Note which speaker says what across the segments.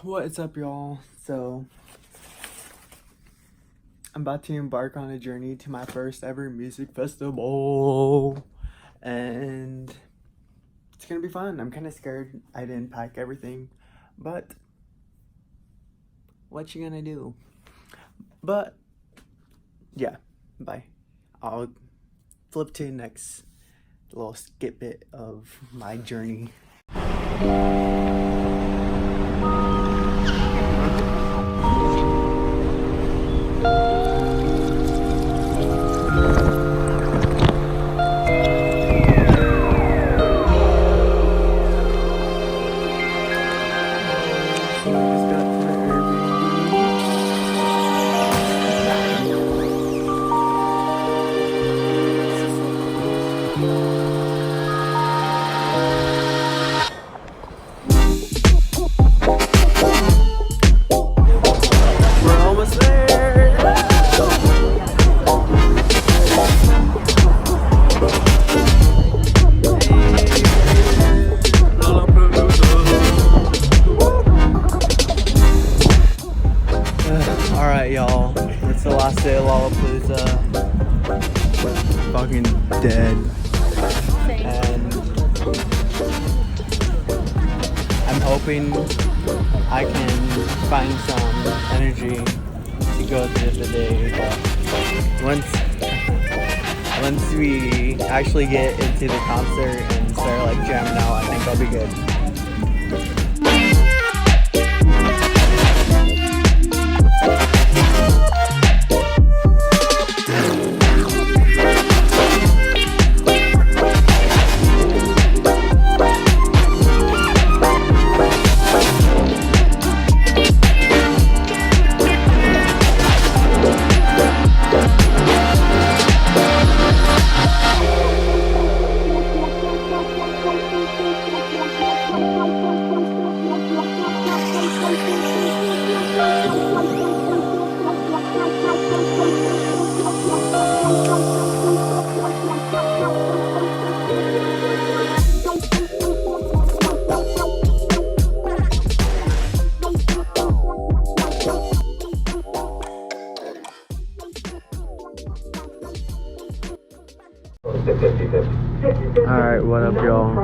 Speaker 1: What is up, y'all? So, I'm about to embark on a journey to my first ever music festival, and it's gonna be fun. I'm kind of scared I didn't pack everything, but what you gonna do? But, yeah, bye. I'll flip to the next little skip bit of my journey. We're almost there. Alright, y'all. It's the last day of Lollapalooza. Fucking dead. And I'm hoping I can find some energy to go through the day. But once we actually get into the concert and start like jamming out, I think I'll be good. Alright, what up, y'all?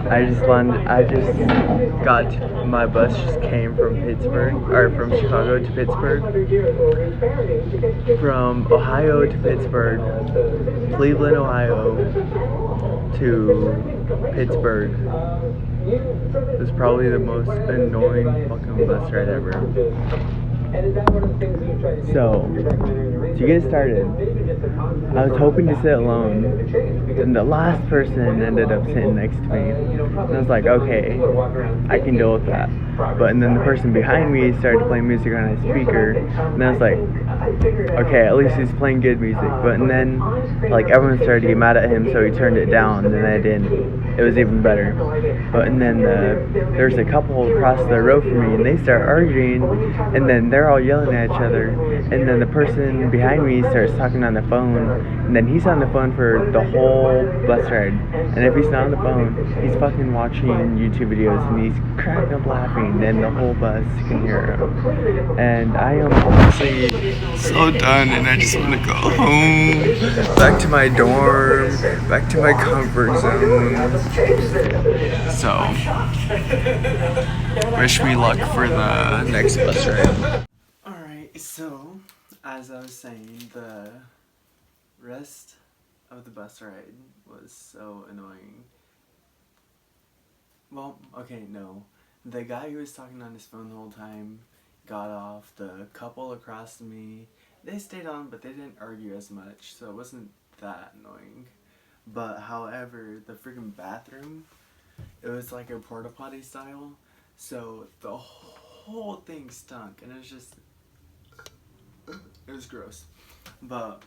Speaker 1: I just got, my bus just came from Pittsburgh, or from Chicago to Pittsburgh, from Ohio to Pittsburgh, Cleveland, Ohio to Pittsburgh. It was probably the most annoying fucking bus ride ever. So, to get started, I was hoping to sit alone, and the last person ended up sitting next to me, and I was like, okay, I can deal with that. But and then the person behind me started playing music on his speaker, and I was like, okay, at least he's playing good music. But and then, like, everyone started to get mad at him, so he turned it down, and I didn't. It was even better. But and then there's a couple across the road from me, and they start arguing, and then they're all yelling at each other, and then the person behind me starts talking on the phone, and then he's on the phone for the whole bus ride. And if he's not on the phone, he's fucking watching YouTube videos, and he's cracking up laughing, and the whole bus can hear him. And I am honestly so done, and I just want to go home, back to my dorm, back to my comfort zone. So, wish me luck for the next bus ride. Alright, so, as I was saying, the rest of the bus ride was so annoying. Well, okay, no. The guy who was talking on his phone the whole time got off. The couple across from me, they stayed on, but they didn't argue as much, so it wasn't that annoying. But however, the freaking bathroom, it was like a porta potty style, so the whole thing stunk, and it was just, it was gross. But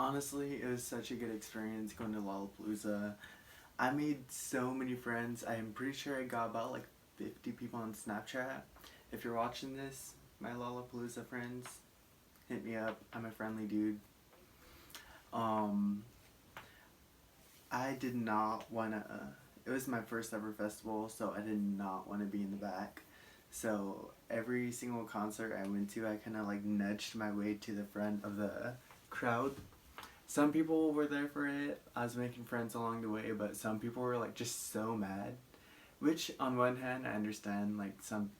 Speaker 1: honestly, it was such a good experience going to Lollapalooza. I made so many friends. I am pretty sure I got about like 50 people on Snapchat. If you're watching this, my Lollapalooza friends, hit me up. I'm a friendly dude. I did not wanna. It was my first ever festival, so I did not want to be in the back. So every single concert I went to, I kind of like nudged my way to the front of the crowd. Some people were there for it. I was making friends along the way, but some people were like just so mad. Which on one hand I understand. Like some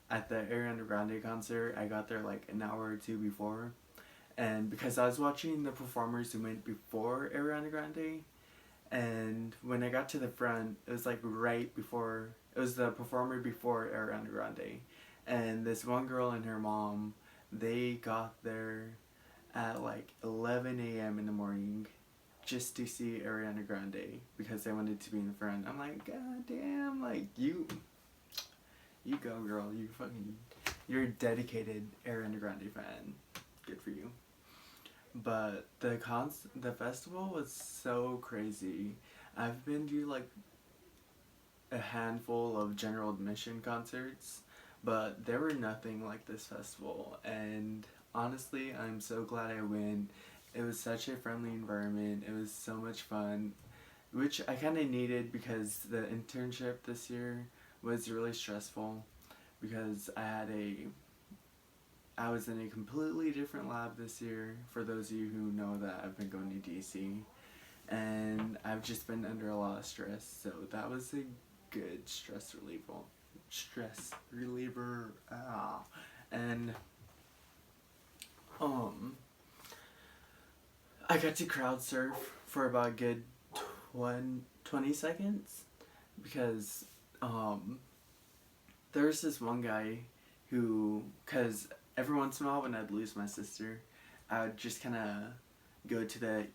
Speaker 1: at the Ariana Grande concert, I got there like an hour or two before, and because I was watching the performers who went before Ariana Grande, and when I got to the front, it was like right before, it was the performer before Ariana Grande, and this one girl and her mom, they got there at like 11 a.m. in the morning just to see Ariana Grande because they wanted to be in the front. I'm like, God damn, like you go girl, you're a dedicated Ariana Grande fan. Good for you. But the festival was so crazy. I've been to like a handful of general admission concerts, but there were nothing like this festival. And honestly, I'm so glad I went. It was such a friendly environment. It was so much fun, which I kind of needed because the internship this year was really stressful because I was in a completely different lab this year, for those of you who know that I've been going to DC, and I've just been under a lot of stress, so that was a good stress reliever, and, I got to crowd surf for about a good 20 seconds, because, there was this one guy who, cause every once in a while when I'd lose my sister, I would just kind of go to the,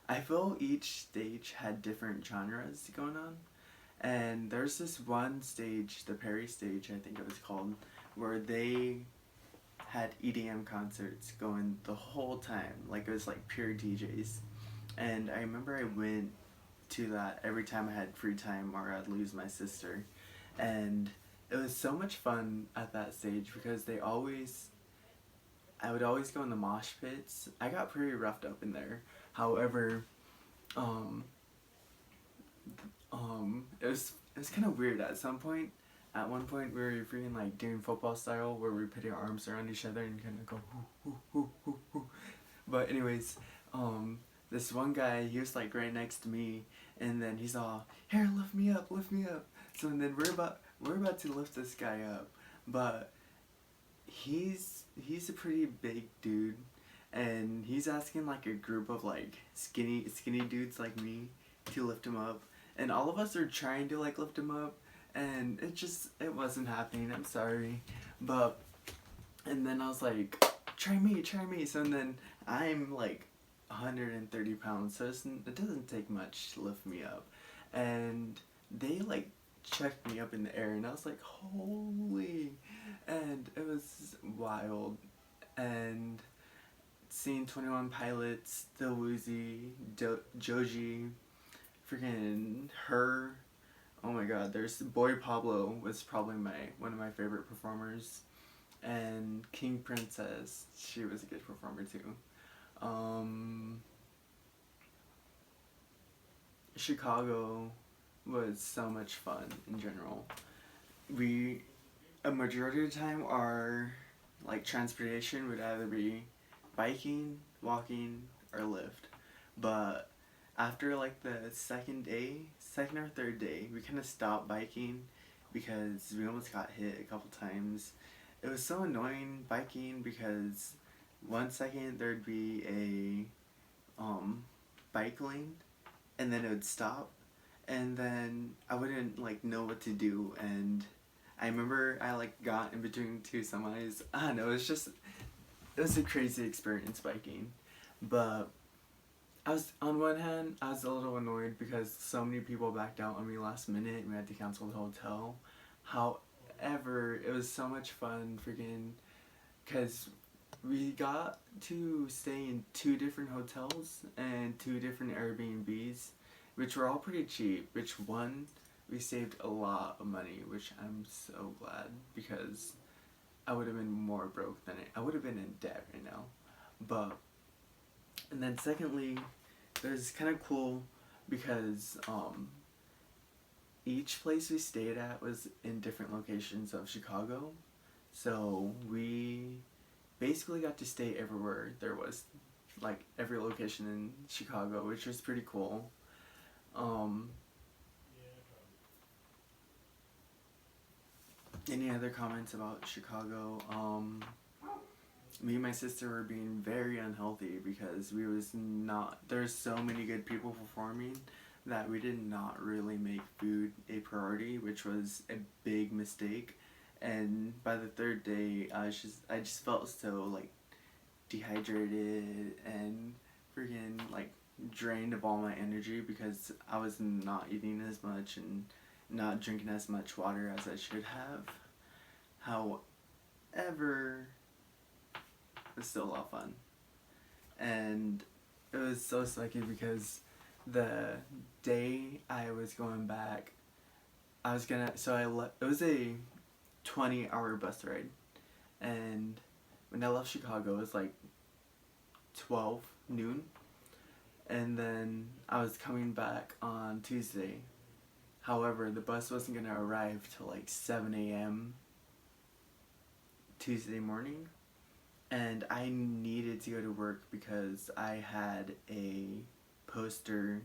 Speaker 1: I feel each stage had different genres going on, and there's this one stage, the Perry stage I think it was called, where they had EDM concerts going the whole time, like it was like pure DJs, and I remember I went to that every time I had free time or I'd lose my sister, and it was so much fun at that stage because I would always go in the mosh pits. I got pretty roughed up in there. However, um, it was kind of weird at some point. At one point, we were freaking like doing football style where we put our arms around each other and kind of go hoo hoo hoo hoo hoo. But anyways, this one guy, he was like right next to me, and then he's all, "Here, lift me up, lift me up." So and then we're about to lift this guy up, but he's a pretty big dude, and he's asking like a group of like skinny dudes like me to lift him up, and all of us are trying to like lift him up, and it wasn't happening. I'm sorry, but and then I was like, try me. So and then I'm like 130 pounds, so it doesn't take much to lift me up, and they like checked me up in the air, and I was like, holy, and it was wild, and seeing 21 Pilots, Still Woozy, Joji, freaking her, oh my god, there's Boy Pablo was probably one of my favorite performers, and King Princess, she was a good performer too. Chicago was so much fun in general. A majority of the time, our like transportation would either be biking, walking, or Lyft. But after like the second or third day, we kind of stopped biking because we almost got hit a couple times. It was so annoying biking because 1 second there'd be a bike lane, and then it would stop, and then I wouldn't like know what to do, and I remember I like got in between two semis. I don't know, it was a crazy experience biking, but on one hand, I was a little annoyed because so many people backed out on me last minute and we had to cancel the hotel. However, it was so much fun freaking, because we got to stay in 2 different hotels and 2 different Airbnbs, which were all pretty cheap, which one, we saved a lot of money, which I'm so glad, because I would have been more broke I would have been in debt right now. But, and then secondly, it was kind of cool because each place we stayed at was in different locations of Chicago. So we basically got to stay everywhere there was, like every location in Chicago, which was pretty cool. Any other comments about Chicago? Me and my sister were being very unhealthy because there's so many good people performing that we did not really make food a priority, which was a big mistake. And by the third day, I just felt so like dehydrated and freaking like drained of all my energy because I was not eating as much and not drinking as much water as I should have. However, it was still a lot of fun. And it was so sucky because the day I was going back, it was a 20-hour bus ride. And when I left Chicago, it was like 12 noon. And then I was coming back on Tuesday. However, the bus wasn't going to arrive till like 7 a.m. Tuesday morning. And I needed to go to work because I had a poster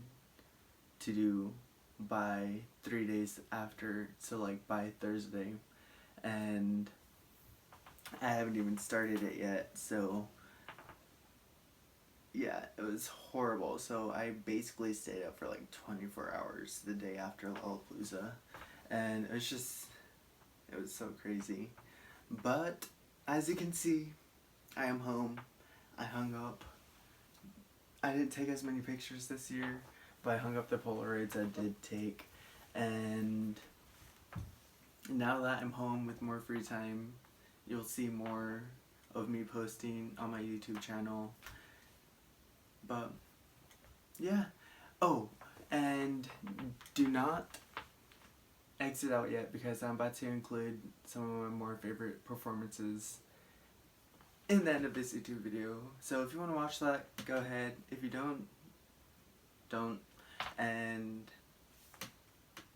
Speaker 1: to do by 3 days after, so like by Thursday. And I haven't even started it yet, so yeah, it was horrible. So I basically stayed up for like 24 hours the day after Lollapalooza, and it was so crazy. But as you can see, I am home. I hung up. I didn't take as many pictures this year, but I hung up the Polaroids I did take. And now that I'm home with more free time, you'll see more of me posting on my YouTube channel. But yeah. Oh, and do not exit out yet because I'm about to include some of my more favorite performances in the end of this YouTube video. So if you want to watch that, go ahead. If you don't. And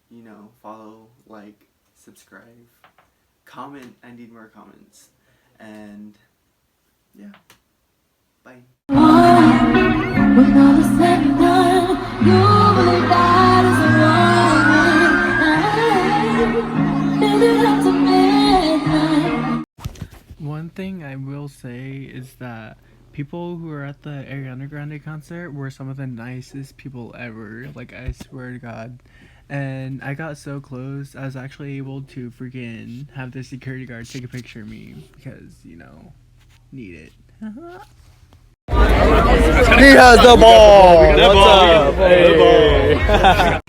Speaker 1: you know, follow, like, subscribe, comment. I need more comments. And yeah, bye. When all is said and done, you will die as a woman. One thing I will say is that people who were at the Ariana Grande concert were some of the nicest people ever. Like, I swear to God. And I got so close, I was actually able to freaking have the security guard take a picture of me because, you know, need it.
Speaker 2: He has the ball! What's up? Hey.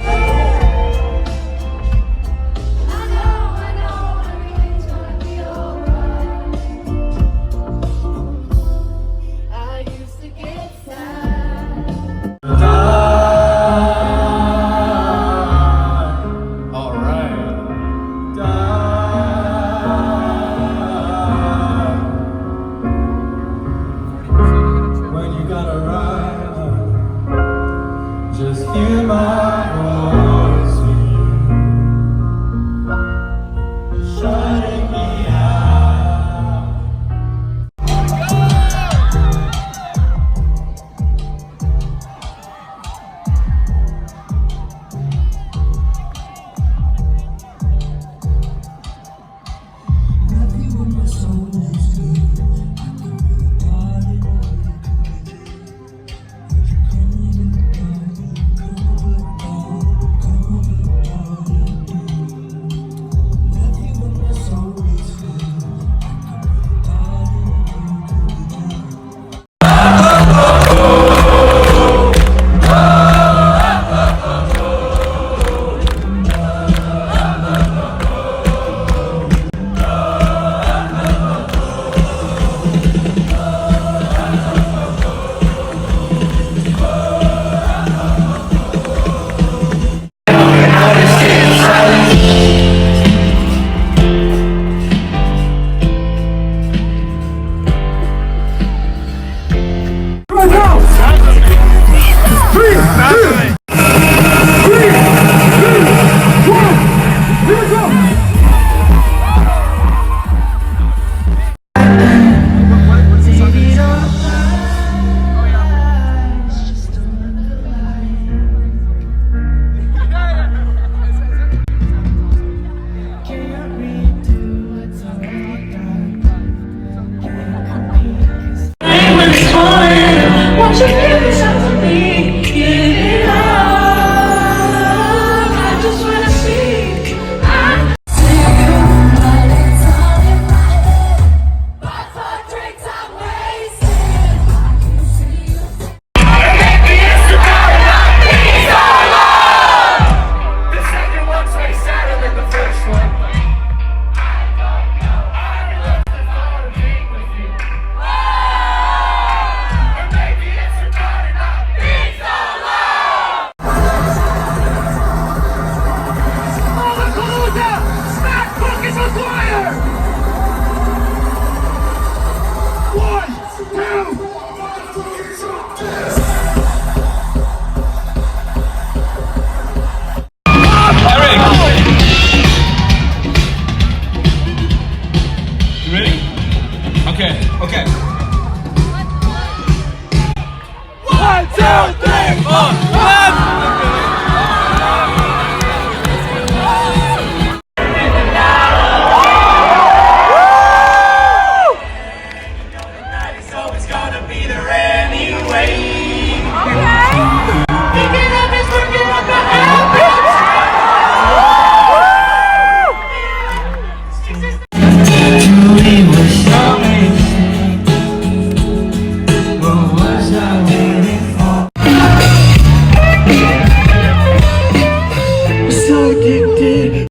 Speaker 1: so addicted.